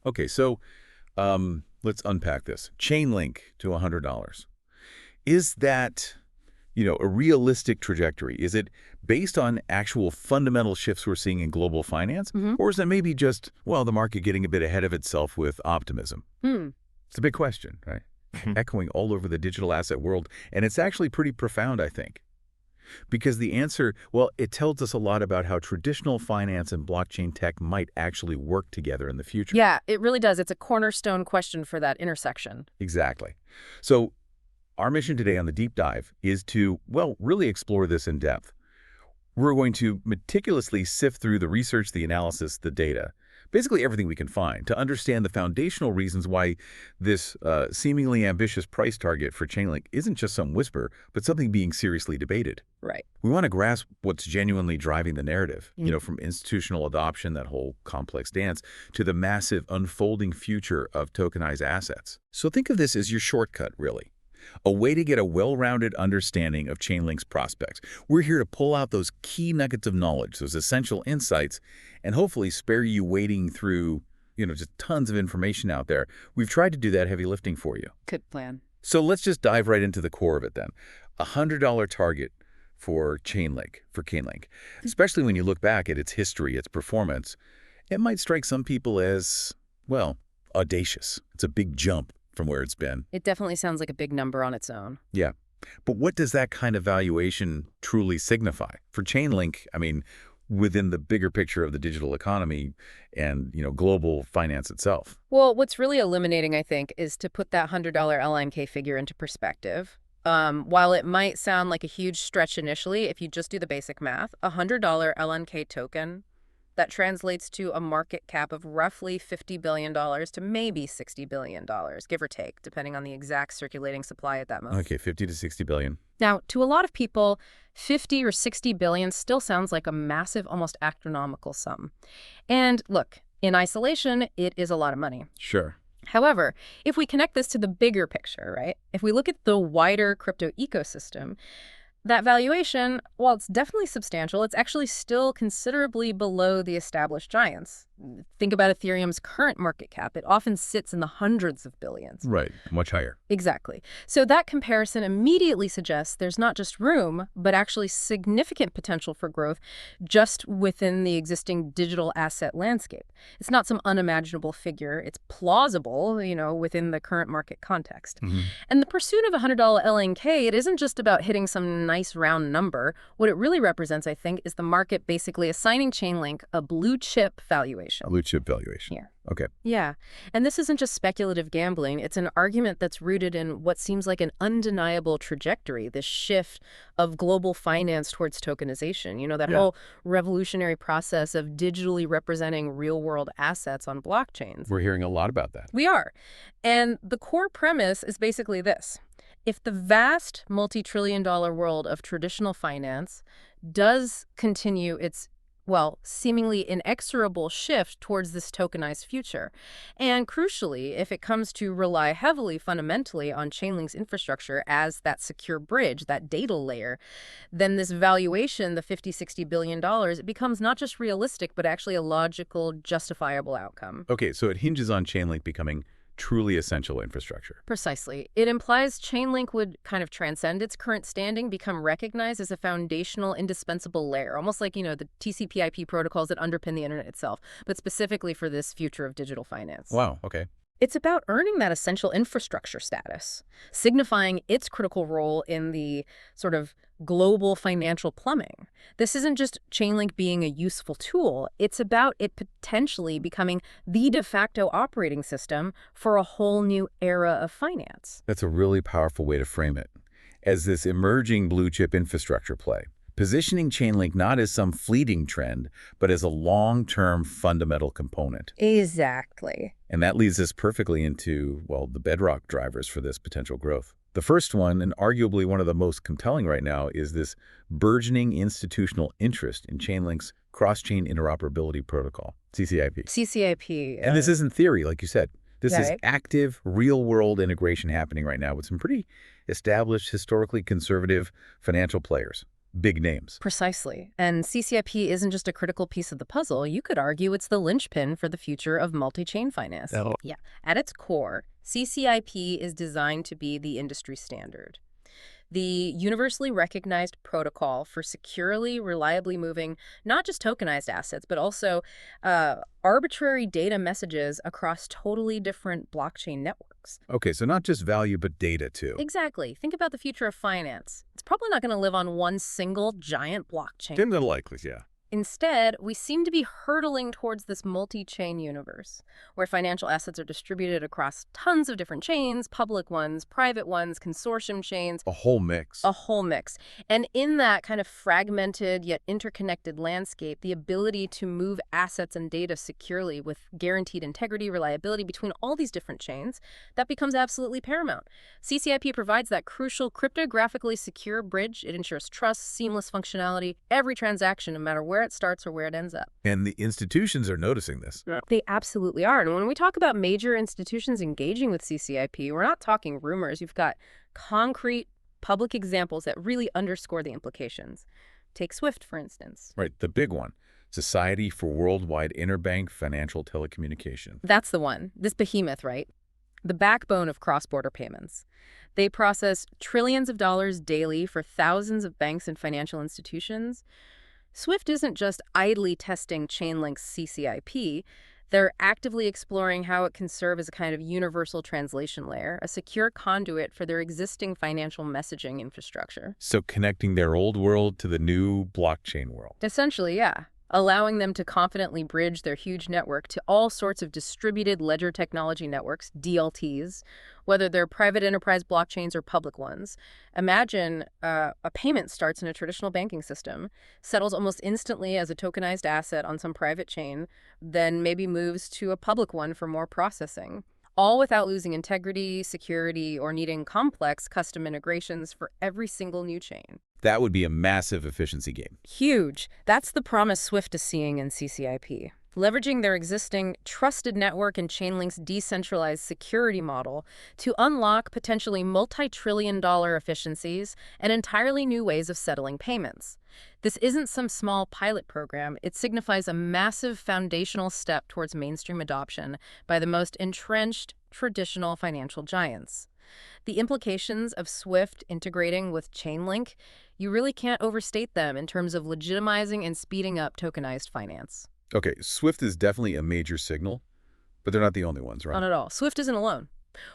Okay, so let's unpack this. Chainlink to $100. Is that, a realistic trajectory? Is it based on actual fundamental shifts we're seeing in global finance? Hmm. Or is it maybe just, the market getting a bit ahead of itself with optimism? It's a big question, right? Echoing all over the digital asset world. And it's actually pretty profound, I think. Because the answer, it tells us a lot about how traditional finance and blockchain tech might actually work together in the future. Yeah, it really does. It's a cornerstone question for that intersection. Exactly. So our mission today on the deep dive is to, really explore this in depth. We're going to meticulously sift through the research, the analysis, the data, basically everything we can find to understand the foundational reasons why this seemingly ambitious price target for Chainlink isn't just some whisper, but something being seriously debated. Right. We want to grasp what's genuinely driving the narrative, from institutional adoption, that whole complex dance, to the massive unfolding future of tokenized assets. So think of this as your shortcut, really. A way to get a well-rounded understanding of Chainlink's prospects. We're here to pull out those key nuggets of knowledge, those essential insights, and hopefully spare you wading through, just tons of information out there. We've tried to do that heavy lifting for you. Good plan. So let's just dive right into the core of it then. $100 target for Chainlink, especially when you look back at its history, its performance. It might strike some people as, audacious. It's a big jump from where it's been. It definitely sounds like a big number on its own. Yeah. But what does that kind of valuation truly signify? For Chainlink, within the bigger picture of the digital economy and, global finance itself. Well, what's really eliminating, I think, is to put that $100 LNK figure into perspective. While it might sound like a huge stretch initially, if you just do the basic math, a $100 LNK token, that translates to a market cap of roughly $50 billion to maybe $60 billion, give or take, depending on the exact circulating supply at that moment. Okay, 50 to 60 billion. Now, to a lot of people, 50 or 60 billion still sounds like a massive, almost astronomical sum. And look, in isolation, it is a lot of money. Sure. However, if we connect this to the bigger picture, right? If we look at the wider crypto ecosystem, that valuation, while it's definitely substantial, it's actually still considerably below the established giants. Think about Ethereum's current market cap. It often sits in the hundreds of billions. Right, much higher. Exactly. So that comparison immediately suggests there's not just room, but actually significant potential for growth just within the existing digital asset landscape. It's not some unimaginable figure. It's plausible, within the current market context. And the pursuit of $100 LNK, it isn't just about hitting some nice round number. What it really represents, I think, is the market basically assigning Chainlink a blue chip valuation. A blue chip valuation. Yeah. Okay. Yeah. And this isn't just speculative gambling. It's an argument that's rooted in what seems like an undeniable trajectory, this shift of global finance towards tokenization. That whole revolutionary process of digitally representing real-world assets on blockchains. We're hearing a lot about that. We are. And the core premise is basically this. If the vast multi-trillion-dollar world of traditional finance does continue its seemingly inexorable shift towards this tokenized future. And crucially, if it comes to rely heavily fundamentally on Chainlink's infrastructure as that secure bridge, that data layer, then this valuation, the $50–60 billion, it becomes not just realistic, but actually a logical, justifiable outcome. Okay, so it hinges on Chainlink becoming truly essential infrastructure. Precisely. It implies Chainlink would kind of transcend its current standing, become recognized as a foundational, indispensable layer, almost like, the TCP/IP protocols that underpin the internet itself, but specifically for this future of digital finance. Wow, okay. It's about earning that essential infrastructure status, signifying its critical role in the sort of global financial plumbing. This isn't just Chainlink being a useful tool. It's about it potentially becoming the de facto operating system for a whole new era of finance. That's a really powerful way to frame it, as this emerging blue chip infrastructure play, positioning Chainlink not as some fleeting trend, but as a long-term fundamental component. Exactly. And that leads us perfectly into, the bedrock drivers for this potential growth. The first one, and arguably one of the most compelling right now, is this burgeoning institutional interest in Chainlink's Cross-Chain Interoperability Protocol, CCIP. CCIP. And this isn't theory, like you said. This is Right. active, real-world integration happening right now with some pretty established, historically conservative financial players. big names. Precisely. And CCIP isn't just a critical piece of the puzzle. You could argue it's the linchpin for the future of multi-chain finance. Oh. Yeah. At its core, CCIP is designed to be the industry standard. The universally recognized protocol for securely, reliably moving not just tokenized assets, but also arbitrary data messages across totally different blockchain networks. Okay, so not just value, but data too. Exactly. Think about the future of finance. It's probably not going to live on one single giant blockchain. Unlikely, yeah. Instead, we seem to be hurtling towards this multi-chain universe, where financial assets are distributed across tons of different chains, public ones, private ones, consortium chains. A whole mix. A whole mix. And in that kind of fragmented yet interconnected landscape, the ability to move assets and data securely with guaranteed integrity, reliability between all these different chains, that becomes absolutely paramount. CCIP provides that crucial cryptographically secure bridge. It ensures trust, seamless functionality, every transaction, no matter where it starts or where it ends up. And the institutions are noticing this. Yeah. They absolutely are. And when we talk about major institutions engaging with CCIP, we're not talking rumors. You've got concrete public examples that really underscore the implications. Take Swift, for instance. Right, the big one. Society for Worldwide Interbank Financial Telecommunication. That's the one. This behemoth, right? The backbone of cross-border payments. They process trillions of dollars daily for thousands of banks and financial institutions. Swift isn't just idly testing Chainlink's CCIP. They're actively exploring how it can serve as a kind of universal translation layer, a secure conduit for their existing financial messaging infrastructure. So connecting their old world to the new blockchain world. Essentially, yeah. Allowing them to confidently bridge their huge network to all sorts of distributed ledger technology networks, DLTs, whether they're private enterprise blockchains or public ones. Imagine a payment starts in a traditional banking system, settles almost instantly as a tokenized asset on some private chain, then maybe moves to a public one for more processing, all without losing integrity, security, or needing complex custom integrations for every single new chain. That would be a massive efficiency gain. Huge. That's the promise Swift is seeing in CCIP. Leveraging their existing trusted network and Chainlink's decentralized security model to unlock potentially multi-trillion-dollar efficiencies and entirely new ways of settling payments. This isn't some small pilot program. It signifies a massive foundational step towards mainstream adoption by the most entrenched traditional financial giants. The implications of Swift integrating with Chainlink, you really can't overstate them in terms of legitimizing and speeding up tokenized finance. Okay, Swift is definitely a major signal, but they're not the only ones, right? Not at all. Swift isn't alone.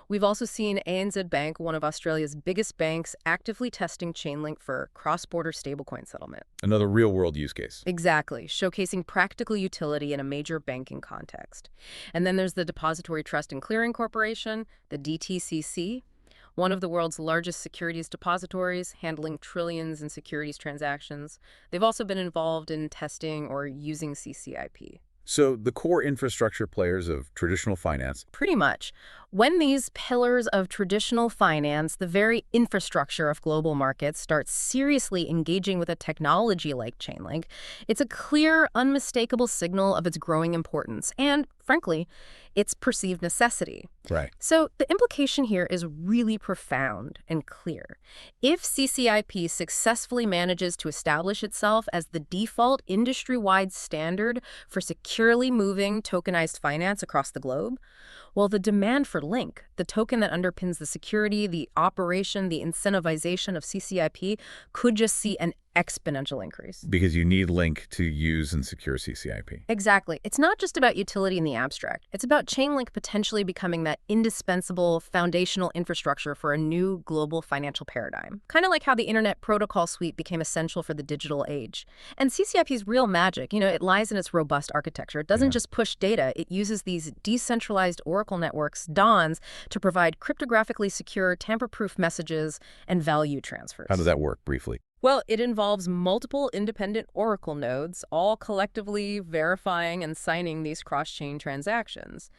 We've also seen ANZ Bank, one of Australia's biggest banks, actively testing Chainlink for cross-border stablecoin settlement. Another real-world use case. Exactly, showcasing practical utility in a major banking context. And then there's the Depository Trust and Clearing Corporation, the DTCC, one of the world's largest securities depositories, handling trillions in securities transactions. They've also been involved in testing or using CCIP. So the core infrastructure players of traditional finance. Pretty much. When these pillars of traditional finance, the very infrastructure of global markets, start seriously engaging with a technology like Chainlink, it's a clear, unmistakable signal of its growing importance and, frankly, its perceived necessity. Right. So the implication here is really profound and clear. If CCIP successfully manages to establish itself as the default industry-wide standard for securely moving tokenized finance across the globe, well, the demand for Link, the token that underpins the security, the operation, the incentivization of CCIP, could just see an exponential increase. Because you need Link to use and secure CCIP. Exactly. It's not just about utility in the abstract. It's about Chainlink potentially becoming that indispensable foundational infrastructure for a new global financial paradigm. Kind of like how the Internet Protocol Suite became essential for the digital age. And CCIP's real magic, it lies in its robust architecture. It doesn't just push data. It uses these decentralized Oracle networks, DONs, to provide cryptographically secure, tamper-proof messages and value transfers. How does that work, briefly? Well, it involves multiple independent Oracle nodes, all collectively verifying and signing these cross-chain transactions.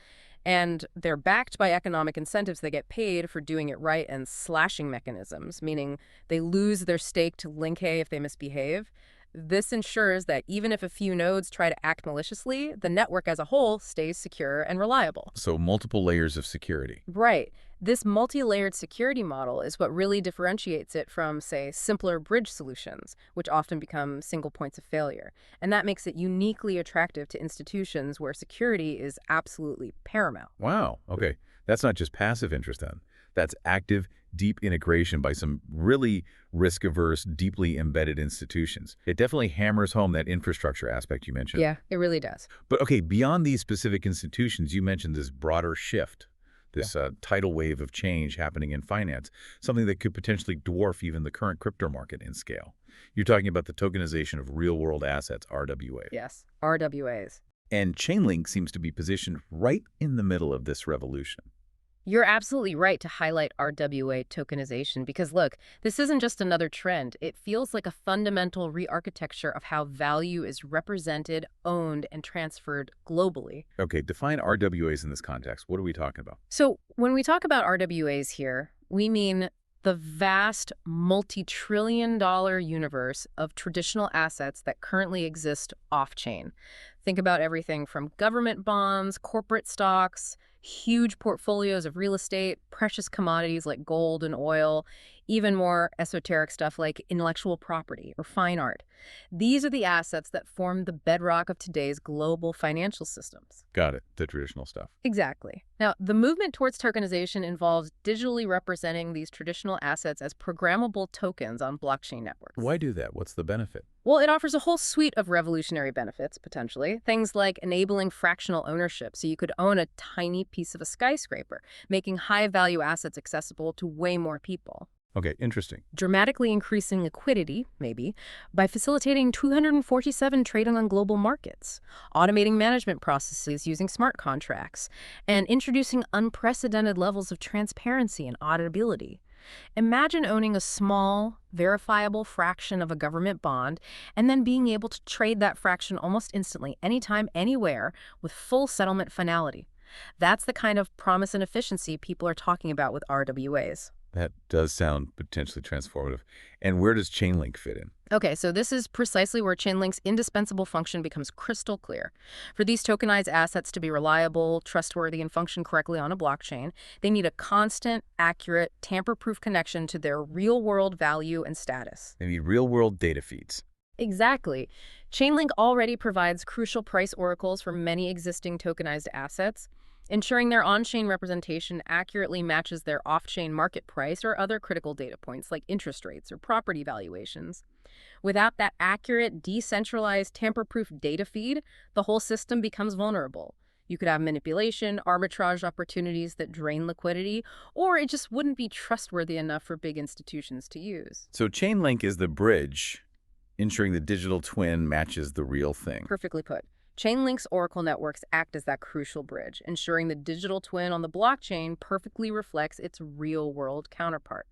And they're backed by economic incentives. They get paid for doing it right and slashing mechanisms, meaning they lose their stake to Linkay if they misbehave. This ensures that even if a few nodes try to act maliciously, the network as a whole stays secure and reliable. So multiple layers of security. Right. This multi-layered security model is what really differentiates it from, say, simpler bridge solutions, which often become single points of failure. And that makes it uniquely attractive to institutions where security is absolutely paramount. Wow. Okay. That's not just passive interest then. That's active, deep integration by some really risk-averse, deeply embedded institutions. It definitely hammers home that infrastructure aspect you mentioned. Yeah, it really does. But okay, beyond these specific institutions, you mentioned this broader shift, this tidal wave of change happening in finance, something that could potentially dwarf even the current crypto market in scale. You're talking about the tokenization of real-world assets, RWA. Yes, RWAs. And Chainlink seems to be positioned right in the middle of this revolution. You're absolutely right to highlight RWA tokenization because, look, this isn't just another trend. It feels like a fundamental re-architecture of how value is represented, owned, and transferred globally. Okay, define RWAs in this context. What are we talking about? So when we talk about RWAs here, we mean the vast multi-trillion-dollar universe of traditional assets that currently exist off-chain. Think about everything from government bonds, corporate stocks, huge portfolios of real estate, precious commodities like gold and oil, even more esoteric stuff like intellectual property or fine art. These are the assets that form the bedrock of today's global financial systems. Got it, the traditional stuff. Exactly. Now, the movement towards tokenization involves digitally representing these traditional assets as programmable tokens on blockchain networks. Why do that? What's the benefit? Well, it offers a whole suite of revolutionary benefits, potentially. Things like enabling fractional ownership, so you could own a tiny piece of a skyscraper, making high-value assets accessible to way more people. Okay, interesting. Dramatically increasing liquidity, maybe, by facilitating 247 trading on global markets, automating management processes using smart contracts, and introducing unprecedented levels of transparency and auditability. Imagine owning a small, verifiable fraction of a government bond and then being able to trade that fraction almost instantly, anytime, anywhere, with full settlement finality. That's the kind of promise and efficiency people are talking about with RWAs. That does sound potentially transformative. And where does Chainlink fit in? Okay, so this is precisely where Chainlink's indispensable function becomes crystal clear. For these tokenized assets to be reliable, trustworthy, and function correctly on a blockchain, they need a constant, accurate, tamper-proof connection to their real-world value and status. They need real-world data feeds. Exactly. Chainlink already provides crucial price oracles for many existing tokenized assets, ensuring their on-chain representation accurately matches their off-chain market price or other critical data points like interest rates or property valuations. Without that accurate, decentralized, tamper-proof data feed, the whole system becomes vulnerable. You could have manipulation, arbitrage opportunities that drain liquidity, or it just wouldn't be trustworthy enough for big institutions to use. So Chainlink is the bridge, ensuring the digital twin matches the real thing. Perfectly put. Chainlink's Oracle networks act as that crucial bridge, ensuring the digital twin on the blockchain perfectly reflects its real-world counterpart.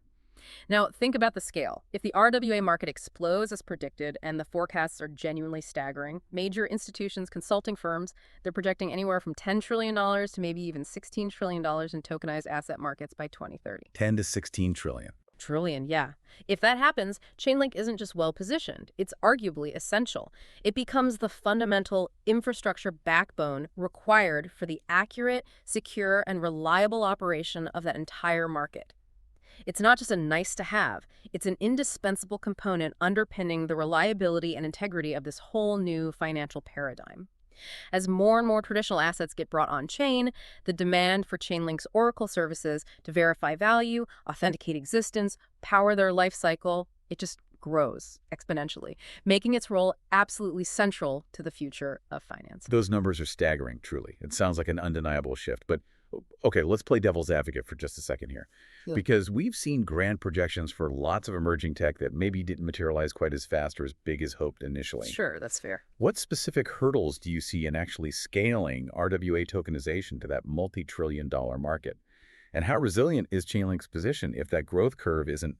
Now, think about the scale. If the RWA market explodes as predicted, and the forecasts are genuinely staggering, major institutions, consulting firms, they're projecting anywhere from $10 trillion to maybe even $16 trillion in tokenized asset markets by 2030. 10 to 16 trillion. Trillion, yeah. If that happens, Chainlink isn't just well-positioned, it's arguably essential. It becomes the fundamental infrastructure backbone required for the accurate, secure, and reliable operation of that entire market. It's not just a nice-to-have, it's an indispensable component underpinning the reliability and integrity of this whole new financial paradigm. As more and more traditional assets get brought on-chain, the demand for Chainlink's Oracle services to verify value, authenticate existence, power their life cycle, it just grows exponentially, making its role absolutely central to the future of finance. Those numbers are staggering, truly. It sounds like an undeniable shift. But okay, let's play devil's advocate for just a second here. Yeah. Because we've seen grand projections for lots of emerging tech that maybe didn't materialize quite as fast or as big as hoped initially. Sure, that's fair. What specific hurdles do you see in actually scaling RWA tokenization to that multi-trillion-dollar market? And how resilient is Chainlink's position if that growth curve isn't,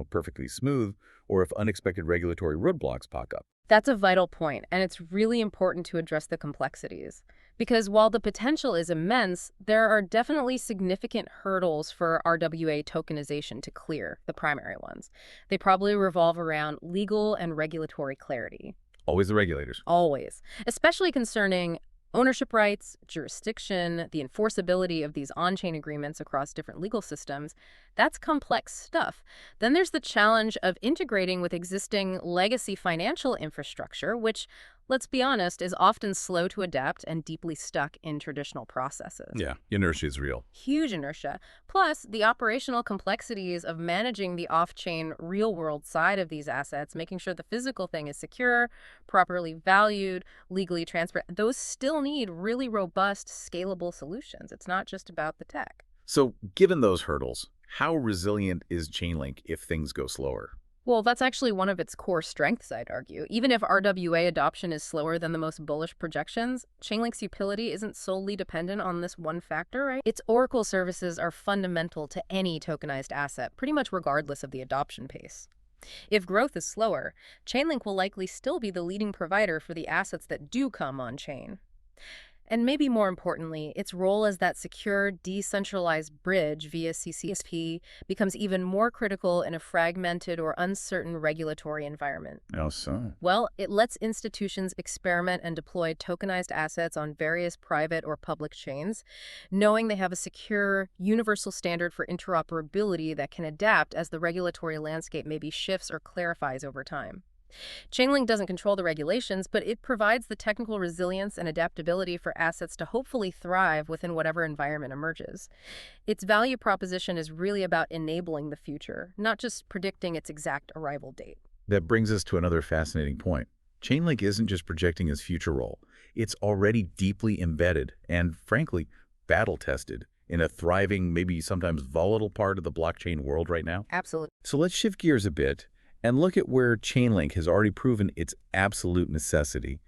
perfectly smooth, or if unexpected regulatory roadblocks pop up? That's a vital point, and it's really important to address the complexities. Because while the potential is immense, there are definitely significant hurdles for RWA tokenization to clear, the primary ones. They probably revolve around legal and regulatory clarity. Always the regulators. Always. Especially concerning Ownership rights, jurisdiction, the enforceability of these on-chain agreements across different legal systems, that's complex stuff. Then there's the challenge of integrating with existing legacy financial infrastructure, which, let's be honest, is often slow to adapt and deeply stuck in traditional processes. Yeah, inertia is real. Huge inertia. Plus, the operational complexities of managing the off-chain real-world side of these assets, making sure the physical thing is secure, properly valued, legally transparent, those still need really robust, scalable solutions. It's not just about the tech. So given those hurdles, how resilient is Chainlink if things go slower? Well, that's actually one of its core strengths, I'd argue. Even if RWA adoption is slower than the most bullish projections, Chainlink's utility isn't solely dependent on this one factor, right? Its Oracle services are fundamental to any tokenized asset, pretty much regardless of the adoption pace. If growth is slower, Chainlink will likely still be the leading provider for the assets that do come on-chain. And maybe more importantly, its role as that secure, decentralized bridge via CCIP becomes even more critical in a fragmented or uncertain regulatory environment. How so? Well, it lets institutions experiment and deploy tokenized assets on various private or public chains, knowing they have a secure, universal standard for interoperability that can adapt as the regulatory landscape maybe shifts or clarifies over time. Chainlink doesn't control the regulations, but it provides the technical resilience and adaptability for assets to hopefully thrive within whatever environment emerges. Its value proposition is really about enabling the future, not just predicting its exact arrival date. That brings us to another fascinating point. Chainlink isn't just projecting its future role. It's already deeply embedded and, frankly, battle-tested in a thriving, maybe sometimes volatile part of the blockchain world right now. Absolutely. So let's shift gears a bit and look at where Chainlink has already proven its absolute necessity,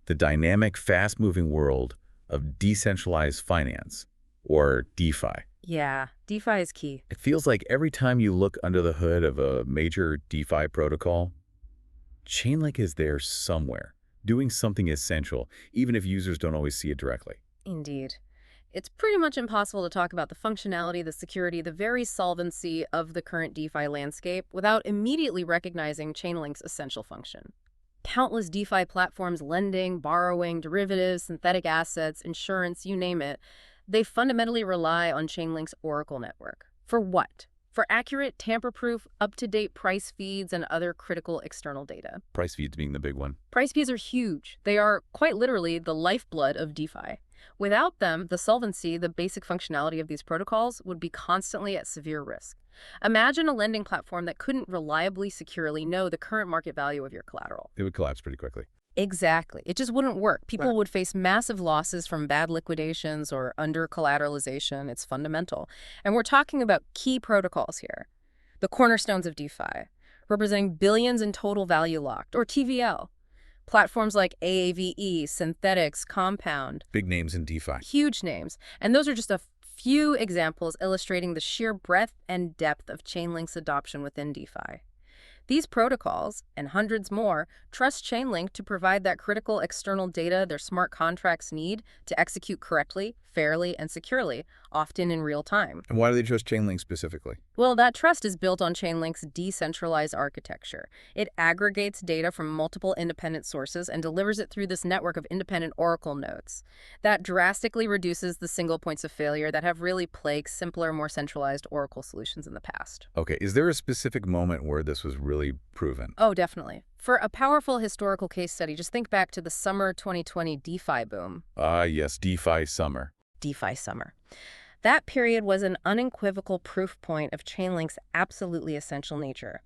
the dynamic, fast-moving world of decentralized finance, or DeFi. Yeah, DeFi is key. It feels like every time you look under the hood of a major DeFi protocol, Chainlink is there somewhere, doing something essential, even if users don't always see it directly. Indeed. It's pretty much impossible to talk about the functionality, the security, the very solvency of the current DeFi landscape without immediately recognizing Chainlink's essential function. Countless DeFi platforms, lending, borrowing, derivatives, synthetic assets, insurance, you name it, they fundamentally rely on Chainlink's Oracle network. For what? For accurate, tamper-proof, up-to-date price feeds and other critical external data. Price feeds being the big one. Price feeds are huge. They are quite literally the lifeblood of DeFi. Without them, the solvency, the basic functionality of these protocols would be constantly at severe risk. Imagine a lending platform that couldn't reliably, securely know the current market value of your collateral. It would collapse pretty quickly. Exactly. It just wouldn't work. People would face massive losses from bad liquidations or under-collateralization. It's fundamental. And we're talking about key protocols here. The cornerstones of DeFi, representing billions in total value locked, or TVL. Platforms like AAVE, Synthetics, Compound. Big names in DeFi. Huge names. And those are just a few examples illustrating the sheer breadth and depth of Chainlink's adoption within DeFi. These protocols, and hundreds more, trust Chainlink to provide that critical external data their smart contracts need to execute correctly, fairly, and securely, often in real time. And why do they trust Chainlink specifically? Well, that trust is built on Chainlink's decentralized architecture. It aggregates data from multiple independent sources and delivers it through this network of independent Oracle nodes. That drastically reduces the single points of failure that have really plagued simpler, more centralized Oracle solutions in the past. Okay, is there a specific moment where this was really proven? Oh, definitely. For a powerful historical case study, just think back to the summer 2020 DeFi boom. Yes, DeFi summer. DeFi summer. That period was an unequivocal proof point of Chainlink's absolutely essential nature.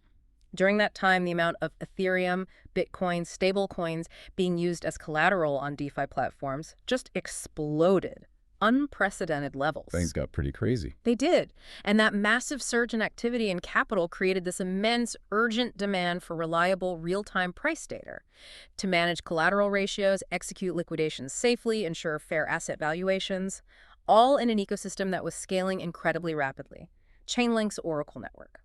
During that time, the amount of Ethereum, Bitcoin, stablecoins being used as collateral on DeFi platforms just exploded. Unprecedented levels. Things got pretty crazy. They did. And that massive surge in activity and capital created this immense, urgent demand for reliable, real-time price data to manage collateral ratios, execute liquidations safely, ensure fair asset valuations, all in an ecosystem that was scaling incredibly rapidly. Chainlink's Oracle network.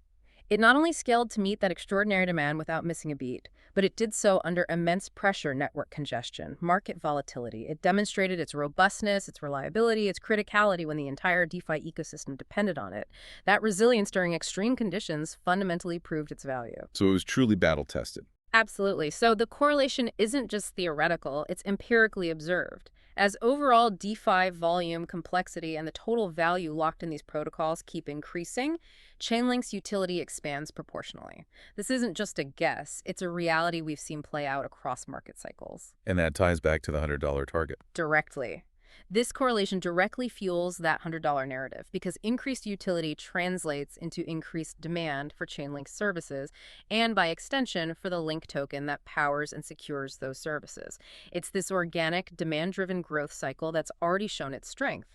It not only scaled to meet that extraordinary demand without missing a beat, but it did so under immense pressure, network congestion, market volatility. It demonstrated its robustness, its reliability, its criticality when the entire DeFi ecosystem depended on it. That resilience during extreme conditions fundamentally proved its value. So it was truly battle-tested. Absolutely. So the correlation isn't just theoretical, it's empirically observed. As overall DeFi volume, complexity, and the total value locked in these protocols keep increasing, Chainlink's utility expands proportionally. This isn't just a guess, it's a reality we've seen play out across market cycles. And that ties back to the $100 target. Directly. This correlation directly fuels that $100 narrative because increased utility translates into increased demand for Chainlink services and, by extension, for the Link token that powers and secures those services. It's this organic, demand-driven growth cycle that's already shown its strength.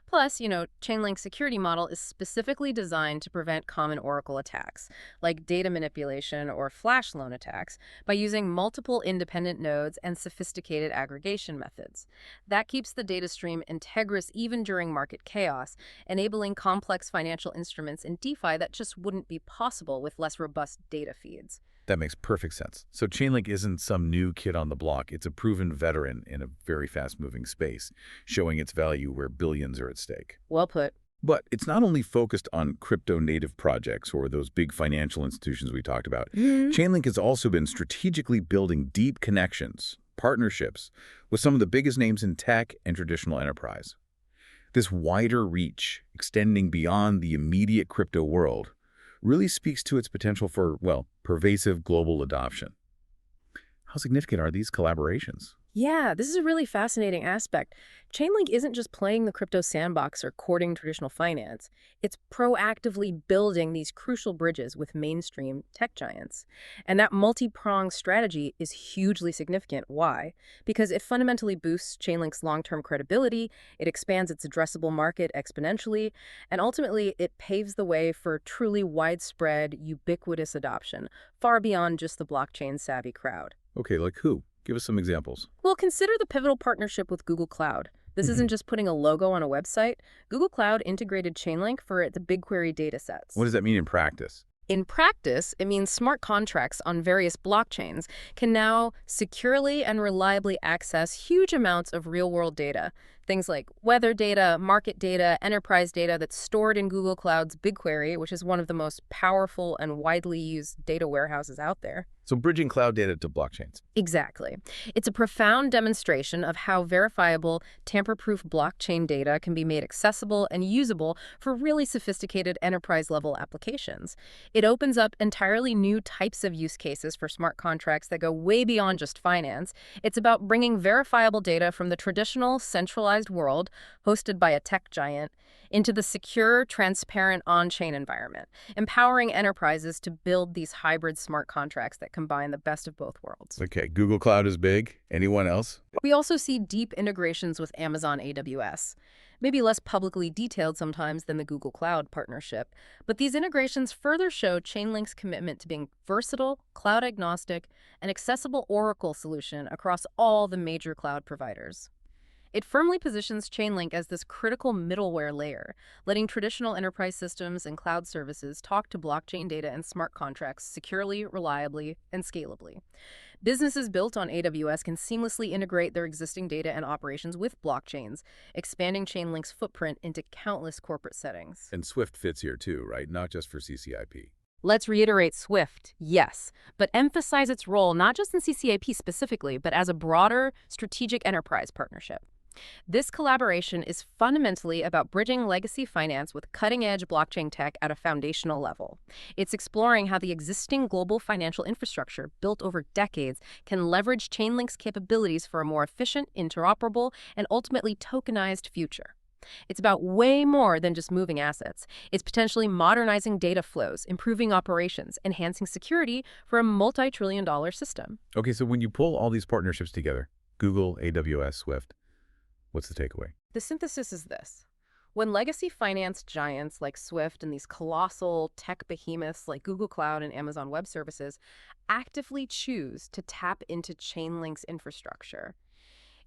Plus, Chainlink's security model is specifically designed to prevent common Oracle attacks, like data manipulation or flash loan attacks, by using multiple independent nodes and sophisticated aggregation methods. That keeps the data stream integrous even during market chaos, enabling complex financial instruments in DeFi that just wouldn't be possible with less robust data feeds. That makes perfect sense. So Chainlink isn't some new kid on the block. It's a proven veteran in a very fast-moving space, showing its value where billions are at stake. Well put. But it's not only focused on crypto-native projects or those big financial institutions we talked about. Chainlink has also been strategically building deep connections, partnerships, with some of the biggest names in tech and traditional enterprise. This wider reach, extending beyond the immediate crypto world, really speaks to its potential for, well, pervasive global adoption. How significant are these collaborations? Yeah, this is a really fascinating aspect. Chainlink isn't just playing the crypto sandbox or courting traditional finance. It's proactively building these crucial bridges with mainstream tech giants. And that multi-pronged strategy is hugely significant. Why? Because it fundamentally boosts Chainlink's long-term credibility, it expands its addressable market exponentially, and ultimately it paves the way for truly widespread, ubiquitous adoption, far beyond just the blockchain-savvy crowd. Okay, like who? Give us some examples. Well, consider the pivotal partnership with Google Cloud. This isn't just putting a logo on a website. Google Cloud integrated Chainlink for the BigQuery datasets. What does that mean in practice? In practice, it means smart contracts on various blockchains can now securely and reliably access huge amounts of real-world data. Things like weather data, market data, enterprise data that's stored in Google Cloud's BigQuery, which is one of the most powerful and widely used data warehouses out there. So bridging cloud data to blockchains. Exactly. It's a profound demonstration of how verifiable, tamper-proof blockchain data can be made accessible and usable for really sophisticated enterprise-level applications. It opens up entirely new types of use cases for smart contracts that go way beyond just finance. It's about bringing verifiable data from the traditional, centralized world, hosted by a tech giant, into the secure, transparent on-chain environment, empowering enterprises to build these hybrid smart contracts that combine the best of both worlds. Okay, Google Cloud is big. Anyone else? We also see deep integrations with Amazon AWS. Maybe less publicly detailed sometimes than the Google Cloud partnership, but these integrations further show Chainlink's commitment to being versatile, cloud-agnostic, and accessible Oracle solution across all the major cloud providers. It firmly positions Chainlink as this critical middleware layer, letting traditional enterprise systems and cloud services talk to blockchain data and smart contracts securely, reliably, and scalably. Businesses built on AWS can seamlessly integrate their existing data and operations with blockchains, expanding Chainlink's footprint into countless corporate settings. And Swift fits here too, right? Not just for CCIP. Let's reiterate Swift, yes, but emphasize its role not just in CCIP specifically, but as a broader strategic enterprise partnership. This collaboration is fundamentally about bridging legacy finance with cutting-edge blockchain tech at a foundational level. It's exploring how the existing global financial infrastructure built over decades can leverage Chainlink's capabilities for a more efficient, interoperable, and ultimately tokenized future. It's about way more than just moving assets. It's potentially modernizing data flows, improving operations, enhancing security for a multi-trillion-dollar system. Okay, so when you pull all these partnerships together, Google, AWS, Swift, what's the takeaway? The synthesis is this. When legacy finance giants like Swift and these colossal tech behemoths like Google Cloud and Amazon Web Services actively choose to tap into Chainlink's infrastructure,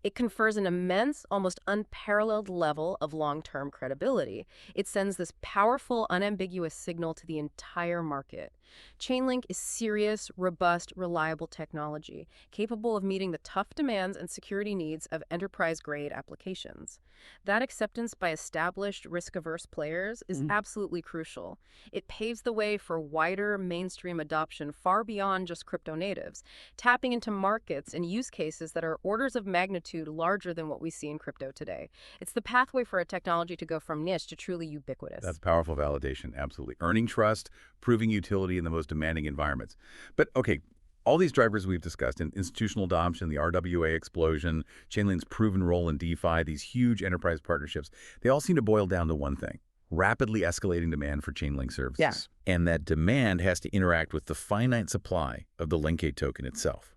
it confers an immense, almost unparalleled level of long-term credibility. It sends this powerful, unambiguous signal to the entire market. Chainlink is serious, robust, reliable technology, capable of meeting the tough demands and security needs of enterprise-grade applications. That acceptance by established, risk-averse players is absolutely crucial. It paves the way for wider mainstream adoption far beyond just crypto natives, tapping into markets and use cases that are orders of magnitude magnitude larger than what we see in crypto today. It's the pathway for a technology to go from niche to truly ubiquitous. That's powerful validation, absolutely. Earning trust, proving utility in the most demanding environments. But okay, all these drivers we've discussed, in institutional adoption, the RWA explosion, Chainlink's proven role in DeFi, these huge enterprise partnerships, they all seem to boil down to one thing: rapidly escalating demand for Chainlink services. Yeah. And that demand has to interact with the finite supply of the Linkade token itself.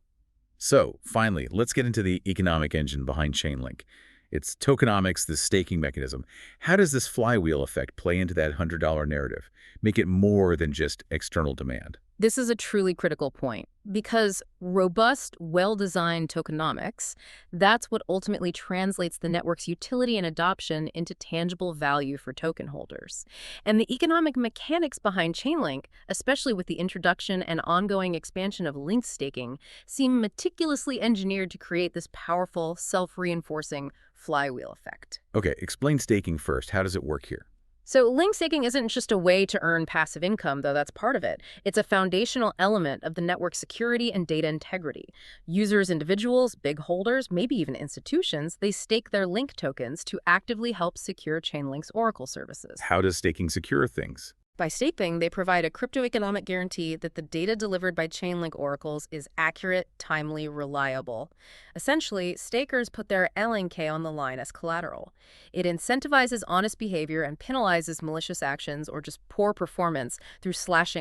So, finally, let's get into the economic engine behind Chainlink. It's tokenomics, this staking mechanism. How does this flywheel effect play into that $100 narrative? Make it more than just external demand? This is a truly critical point because robust, well-designed tokenomics, that's what ultimately translates the network's utility and adoption into tangible value for token holders. And the economic mechanics behind Chainlink, especially with the introduction and ongoing expansion of link staking, seem meticulously engineered to create this powerful, self-reinforcing flywheel effect. Okay, explain staking first. How does it work here? So link staking isn't just a way to earn passive income, though that's part of it. It's a foundational element of the network's security and data integrity. Users, individuals, big holders, maybe even institutions, they stake their link tokens to actively help secure Chainlink's Oracle services. How does staking secure things? By staking, they provide a crypto-economic guarantee that the data delivered by Chainlink oracles is accurate, timely, reliable. Essentially, stakers put their LNK on the line as collateral. It incentivizes honest behavior and penalizes malicious actions or just poor performance through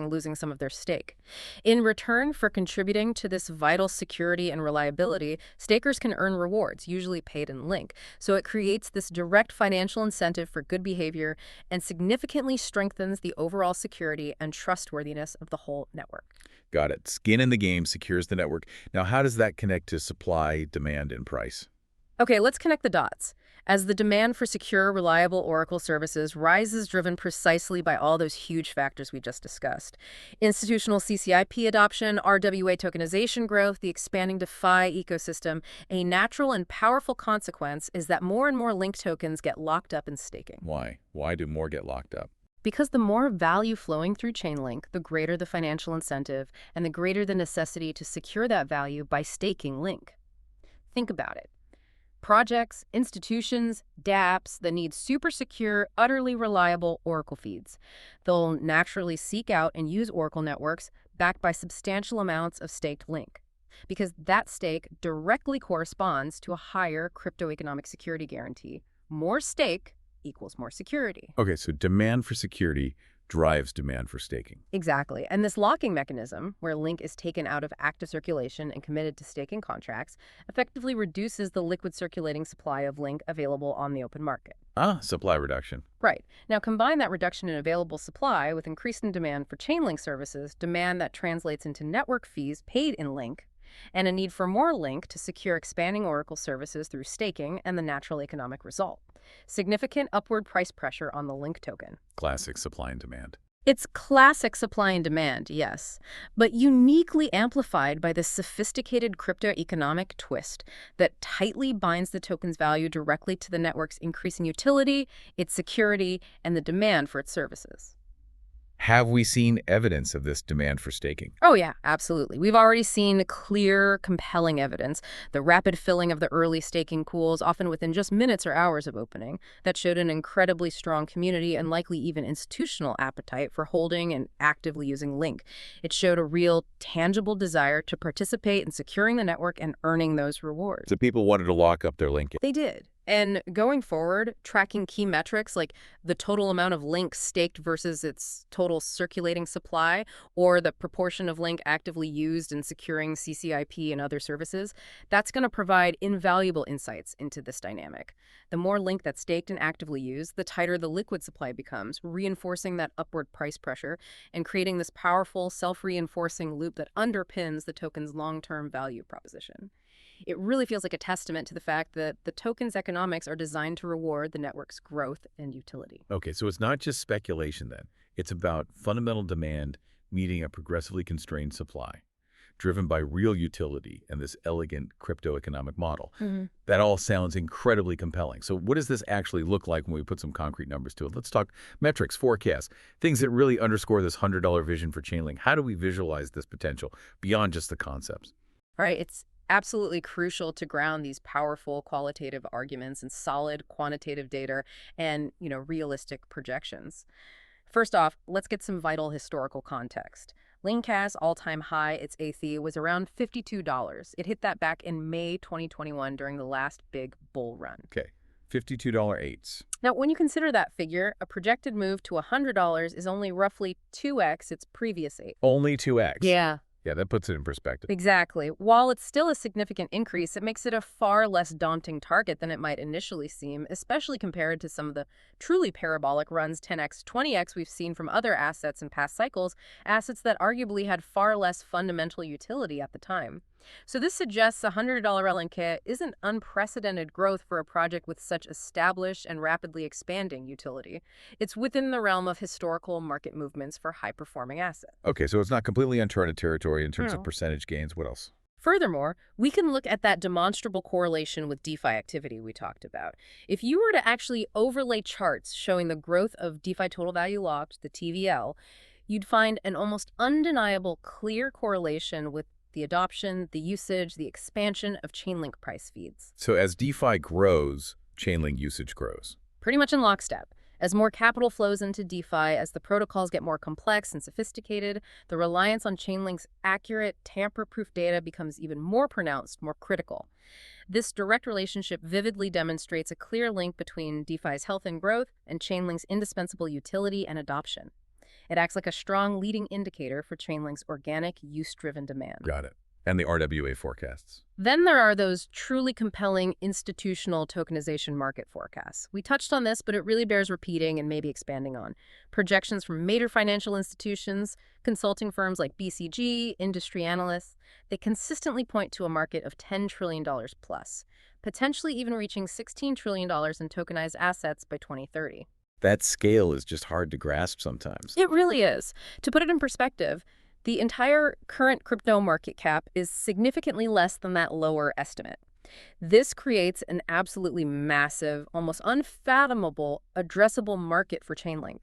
losing some of their stake. In return for contributing to this vital security and reliability, stakers can earn rewards, usually paid in link. So it creates this direct financial incentive for good behavior and significantly strengthens the overall security and trustworthiness of the whole network. Got it. Skin in the game secures the network. Now, how does that connect to supply, demand, and price? Okay, let's connect the dots. As the demand for secure, reliable Oracle services rises, driven precisely by all those huge factors we just discussed. Institutional CCIP adoption, RWA tokenization growth, the expanding DeFi ecosystem, a natural and powerful consequence is that more and more link tokens get locked up in staking. Why? Why do more get locked up? Because the more value flowing through Chainlink, the greater the financial incentive and the greater the necessity to secure that value by staking Link. Think about it. Projects, institutions, dApps that need super secure, utterly reliable Oracle feeds. They'll naturally seek out and use Oracle networks backed by substantial amounts of staked Link, because that stake directly corresponds to a higher crypto-economic security guarantee. More stake equals more security. Okay, so demand for security drives demand for staking. Exactly. And this locking mechanism, where Link is taken out of active circulation and committed to staking contracts, effectively reduces the liquid circulating supply of Link available on the open market. Supply reduction. Right. Now combine that reduction in available supply with increasing demand for Chainlink services, demand that translates into network fees paid in Link, and a need for more Link to secure expanding Oracle services through staking, and the natural economic result: significant upward price pressure on the Link token. Classic supply and demand. It's classic supply and demand, yes, but uniquely amplified by this sophisticated crypto-economic twist that tightly binds the token's value directly to the network's increasing utility, its security, and the demand for its services. Have we seen evidence of this demand for staking? Oh yeah, absolutely. We've already seen clear, compelling evidence. The rapid filling of the early staking pools, often within just minutes or hours of opening, that showed an incredibly strong community and likely even institutional appetite for holding and actively using Link. It showed a real, tangible desire to participate in securing the network and earning those rewards. So people wanted to lock up their Link. They did. And going forward, tracking key metrics like the total amount of Link staked versus its total circulating supply, or the proportion of Link actively used in securing CCIP and other services, that's going to provide invaluable insights into this dynamic. The more Link that's staked and actively used, the tighter the liquid supply becomes, reinforcing that upward price pressure and creating this powerful, self-reinforcing loop that underpins the token's long-term value proposition. It really feels like a testament to the fact that the token's economics are designed to reward the network's growth and utility. Okay, so it's not just speculation then. It's about fundamental demand meeting a progressively constrained supply, driven by real utility and this elegant crypto-economic model. That all sounds incredibly compelling. So what does this actually look like when we put some concrete numbers to it? Let's talk metrics, forecasts, things that really underscore this $100 vision for Chainlink. How do we visualize this potential beyond just the concepts? All right, it's absolutely crucial to ground these powerful qualitative arguments in solid quantitative data and, realistic projections. First off, let's get some vital historical context. Link's all-time high, its ATH, was around $52. It hit that back in May 2021 during the last big bull run. Okay, $52 eights. Now, when you consider that figure, a projected move to $100 is only roughly 2x its previous ATH. Only 2x? Yeah. Yeah, that puts it in perspective. Exactly. While it's still a significant increase, it makes it a far less daunting target than it might initially seem, especially compared to some of the truly parabolic runs 10x, 20x we've seen from other assets in past cycles, assets that arguably had far less fundamental utility at the time. So this suggests a $100 LNK isn't unprecedented growth for a project with such established and rapidly expanding utility. It's within the realm of historical market movements for high-performing assets. Okay, so it's not completely uncharted territory in terms No. of percentage gains. What else? Furthermore, we can look at that demonstrable correlation with DeFi activity we talked about. If you were to actually overlay charts showing the growth of DeFi total value locked, the TVL, you'd find an almost undeniable clear correlation with the adoption, the usage, the expansion of Chainlink price feeds. So as DeFi grows, Chainlink usage grows. Pretty much in lockstep. As more capital flows into DeFi, as the protocols get more complex and sophisticated, the reliance on Chainlink's accurate, tamper-proof data becomes even more pronounced, more critical. This direct relationship vividly demonstrates a clear link between DeFi's health and growth and Chainlink's indispensable utility and adoption. It acts like a strong leading indicator for Chainlink's organic, use-driven demand. Got it. And the RWA forecasts. Then there are those truly compelling institutional tokenization market forecasts. We touched on this, but it really bears repeating and maybe expanding on. Projections from major financial institutions, consulting firms like BCG, industry analysts, they consistently point to a market of $10 trillion plus, potentially even reaching $16 trillion in tokenized assets by 2030. That scale is just hard to grasp sometimes. It really is. To put it in perspective, the entire current crypto market cap is significantly less than that lower estimate. This creates an absolutely massive, almost unfathomable, addressable market for Chainlink.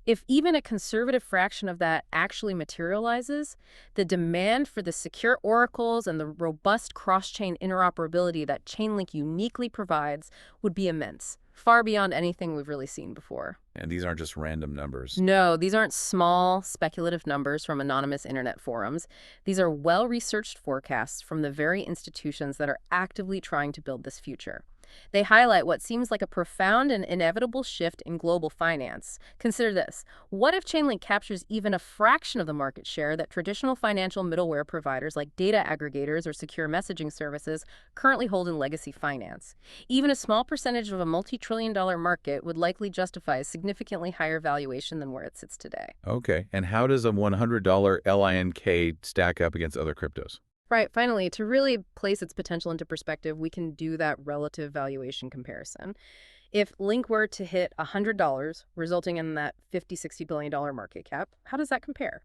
If even a conservative fraction of that actually materializes, the demand for the secure oracles and the robust cross-chain interoperability that Chainlink uniquely provides would be immense, far beyond anything we've really seen before. And these aren't just random numbers. No, these aren't small, speculative numbers from anonymous internet forums. These are well-researched forecasts from the very institutions that are actively trying to build this future. They highlight what seems like a profound and inevitable shift in global finance. Consider this. What if Chainlink captures even a fraction of the market share that traditional financial middleware providers like data aggregators or secure messaging services currently hold in legacy finance? Even a small percentage of a multi-trillion-dollar market would likely justify a significantly higher valuation than where it sits today. Okay, and how does a $100 LINK stack up against other cryptos? Right. Finally, to really place its potential into perspective, we can do that relative valuation comparison. If Link were to hit $100, resulting in that $50–60 billion market cap, how does that compare?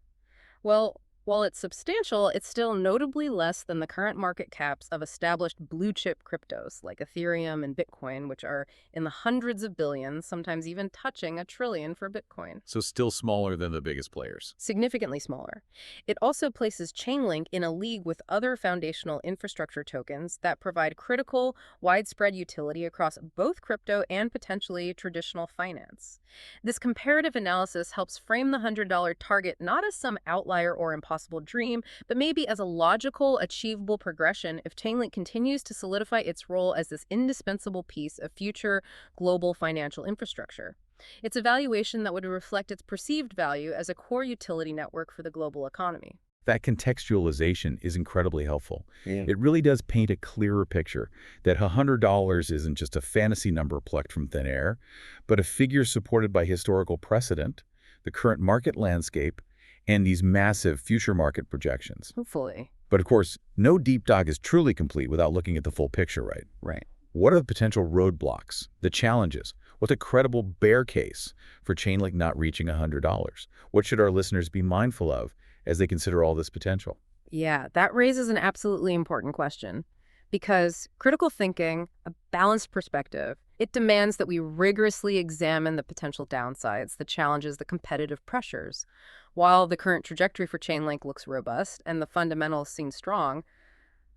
Well, while it's substantial, it's still notably less than the current market caps of established blue-chip cryptos like Ethereum and Bitcoin, which are in the hundreds of billions, sometimes even touching $1 trillion for Bitcoin. So still smaller than the biggest players. Significantly smaller. It also places Chainlink in a league with other foundational infrastructure tokens that provide critical, widespread utility across both crypto and potentially traditional finance. This comparative analysis helps frame the $100 target not as some outlier or impossible dream, but maybe as a logical, achievable progression if Chainlink continues to solidify its role as this indispensable piece of future global financial infrastructure. It's a valuation that would reflect its perceived value as a core utility network for the global economy. That contextualization is incredibly helpful. Yeah. It really does paint a clearer picture that $100 isn't just a fantasy number plucked from thin air, but a figure supported by historical precedent, the current market landscape, and these massive future market projections. Hopefully. But of course, no deep dive is truly complete without looking at the full picture, right? Right. What are the potential roadblocks, the challenges? What's a credible bear case for Chainlink not reaching $100? What should our listeners be mindful of as they consider all this potential? Yeah, that raises an absolutely important question. Because critical thinking, a balanced perspective, it demands that we rigorously examine the potential downsides, the challenges, the competitive pressures. While the current trajectory for Chainlink looks robust and the fundamentals seem strong,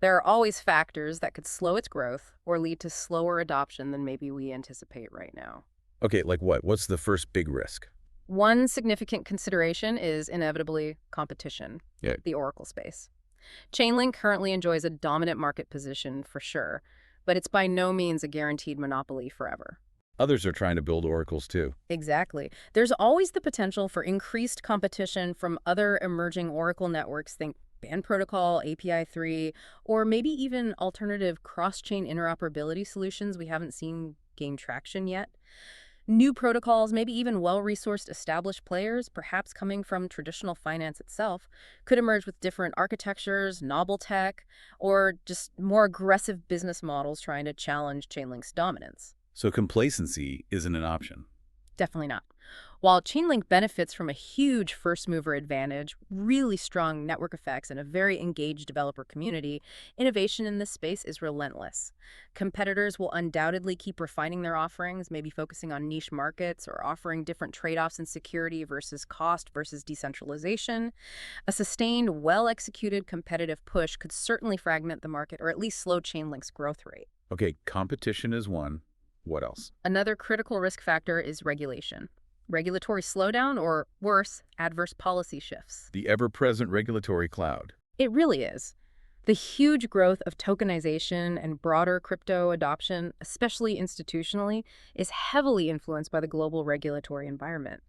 There are always factors that could slow its growth or lead to slower adoption than maybe we anticipate right now. Okay, like what? What's the first big risk? One significant consideration is inevitably competition, Yeah. the Oracle space. Chainlink currently enjoys a dominant market position for sure, but it's by no means a guaranteed monopoly forever. Others are trying to build oracles too. Exactly. There's always the potential for increased competition from other emerging Oracle networks, think Band Protocol, API 3, or maybe even alternative cross-chain interoperability solutions we haven't seen gain traction yet. New protocols, maybe even well-resourced established players, perhaps coming from traditional finance itself, could emerge with different architectures, novel tech, or just more aggressive business models trying to challenge Chainlink's dominance. So complacency isn't an option. Definitely not. While Chainlink benefits from a huge first-mover advantage, really strong network effects, and a very engaged developer community, innovation in this space is relentless. Competitors will undoubtedly keep refining their offerings, maybe focusing on niche markets or offering different trade-offs in security versus cost versus decentralization. A sustained, well-executed competitive push could certainly fragment the market or at least slow Chainlink's growth rate. Okay, competition is one. What else? Another critical risk factor is regulation. Regulatory slowdown, or worse, adverse policy shifts. The ever-present regulatory cloud. It really is. The huge growth of tokenization and broader crypto adoption, especially institutionally, is heavily influenced by the global regulatory environment.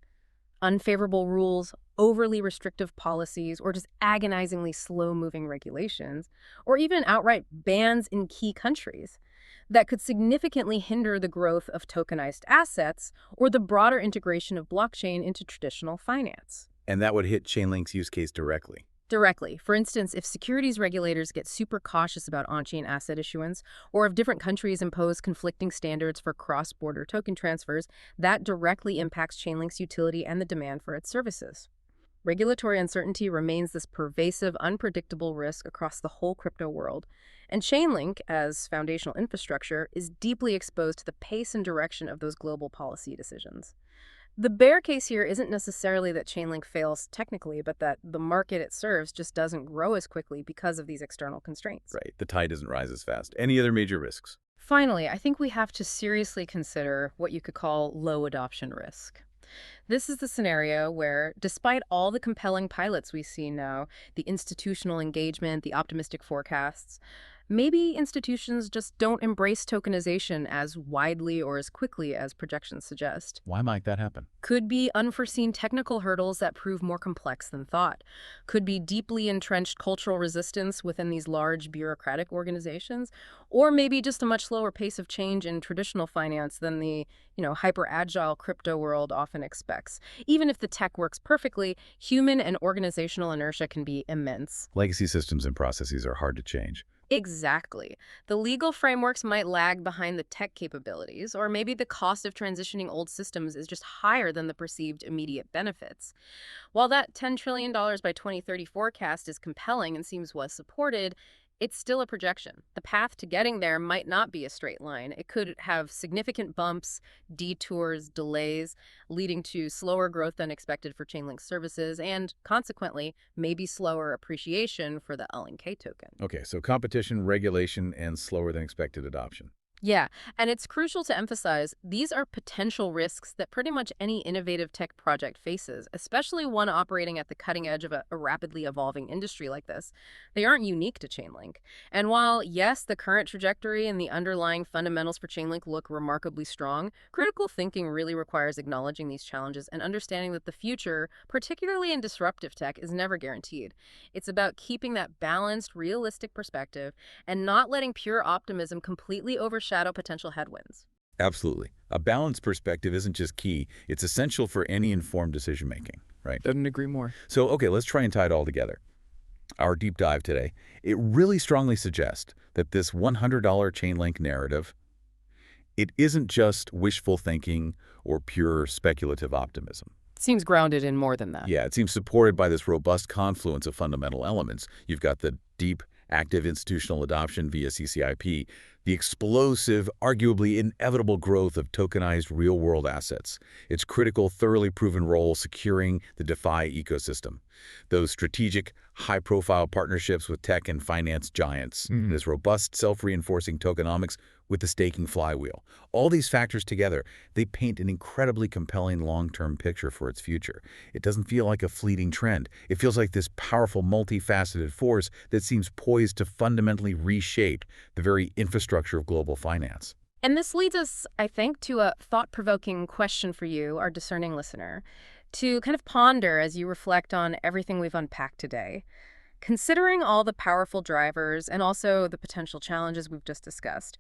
Unfavorable rules, overly restrictive policies, or just agonizingly slow-moving regulations, or even outright bans in key countries that could significantly hinder the growth of tokenized assets or the broader integration of blockchain into traditional finance. And that would hit Chainlink's use case directly. Directly. For instance, if securities regulators get super cautious about on-chain asset issuance, or if different countries impose conflicting standards for cross-border token transfers, that directly impacts Chainlink's utility and the demand for its services. Regulatory uncertainty remains this pervasive, unpredictable risk across the whole crypto world, and Chainlink, as foundational infrastructure, is deeply exposed to the pace and direction of those global policy decisions. The bear case here isn't necessarily that Chainlink fails technically, but that the market it serves just doesn't grow as quickly because of these external constraints. Right, the tide doesn't rise as fast. Any other major risks? Finally, I think we have to seriously consider what you could call low adoption risk. This is the scenario where, despite all the compelling pilots we see now, the institutional engagement, the optimistic forecasts, maybe institutions just don't embrace tokenization as widely or as quickly as projections suggest. Why might that happen? Could be unforeseen technical hurdles that prove more complex than thought. Could be deeply entrenched cultural resistance within these large bureaucratic organizations, or maybe just a much slower pace of change in traditional finance than the, hyper-agile crypto world often expects. Even if the tech works perfectly, human and organizational inertia can be immense. Legacy systems and processes are hard to change. Exactly. The legal frameworks might lag behind the tech capabilities, or maybe the cost of transitioning old systems is just higher than the perceived immediate benefits. While that $10 trillion by 2030 forecast is compelling and seems well supported, it's still a projection. The path to getting there might not be a straight line. It could have significant bumps, detours, delays, leading to slower growth than expected for Chainlink services, and consequently, maybe slower appreciation for the LNK token. Okay, so competition, regulation, and slower than expected adoption. Yeah, and it's crucial to emphasize these are potential risks that pretty much any innovative tech project faces, especially one operating at the cutting edge of a rapidly evolving industry like this. They aren't unique to Chainlink. And while, yes, the current trajectory and the underlying fundamentals for Chainlink look remarkably strong, critical thinking really requires acknowledging these challenges and understanding that the future, particularly in disruptive tech, is never guaranteed. It's about keeping that balanced, realistic perspective and not letting pure optimism completely overshadow potential headwinds. Absolutely. A balanced perspective isn't just key, it's essential for any informed decision-making, right? Couldn't agree more. So, okay, let's try and tie it all together. Our deep dive today, it really strongly suggests that this $100 Chainlink narrative, it isn't just wishful thinking or pure speculative optimism. Seems grounded in more than that. Yeah, it seems supported by this robust confluence of fundamental elements. You've got the deep, active institutional adoption via CCIP, the explosive, arguably inevitable growth of tokenized real-world assets, its critical, thoroughly proven role securing the DeFi ecosystem, Those strategic, high-profile partnerships with tech and finance giants, this robust, self-reinforcing tokenomics with the staking flywheel. All these factors together, they paint an incredibly compelling long-term picture for its future. It doesn't feel like a fleeting trend. It feels like this powerful, multifaceted force that seems poised to fundamentally reshape the very infrastructure of global finance. And this leads us, I think, to a thought-provoking question for you, our discerning listener, to kind of ponder as you reflect on everything we've unpacked today. Considering all the powerful drivers and also the potential challenges we've just discussed,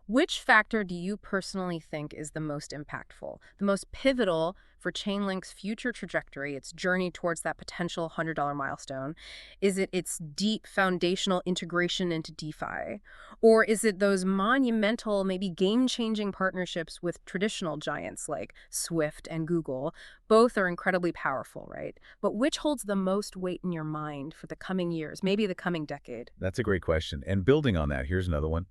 which factor do you personally think is the most impactful, the most pivotal for Chainlink's future trajectory, its journey towards that potential $100 milestone? Is it its deep foundational integration into DeFi? Or is it those monumental, maybe game-changing partnerships with traditional giants like Swift and Google? Both are incredibly powerful, right? But which holds the most weight in your mind for the coming years, maybe the coming decade? That's a great question. And building on that, here's another one.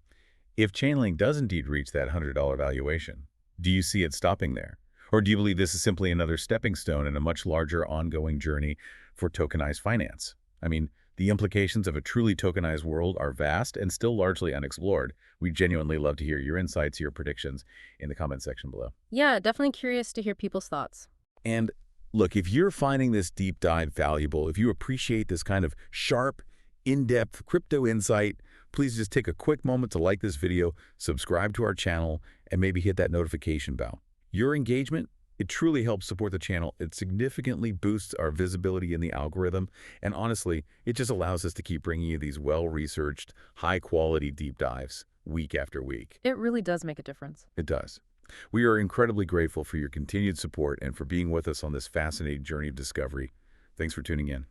If Chainlink does indeed reach that $100 valuation, do you see it stopping there? Or do you believe this is simply another stepping stone in a much larger ongoing journey for tokenized finance? I mean, the implications of a truly tokenized world are vast and still largely unexplored. We genuinely love to hear your insights, your predictions in the comment section below. Yeah, definitely curious to hear people's thoughts. And look, if you're finding this deep dive valuable, if you appreciate this kind of sharp, in-depth crypto insight, please just take a quick moment to like this video, subscribe to our channel, and maybe hit that notification bell. Your engagement, it truly helps support the channel. It significantly boosts our visibility in the algorithm. And honestly, it just allows us to keep bringing you these well-researched, high-quality deep dives week after week. It really does make a difference. It does. We are incredibly grateful for your continued support and for being with us on this fascinating journey of discovery. Thanks for tuning in.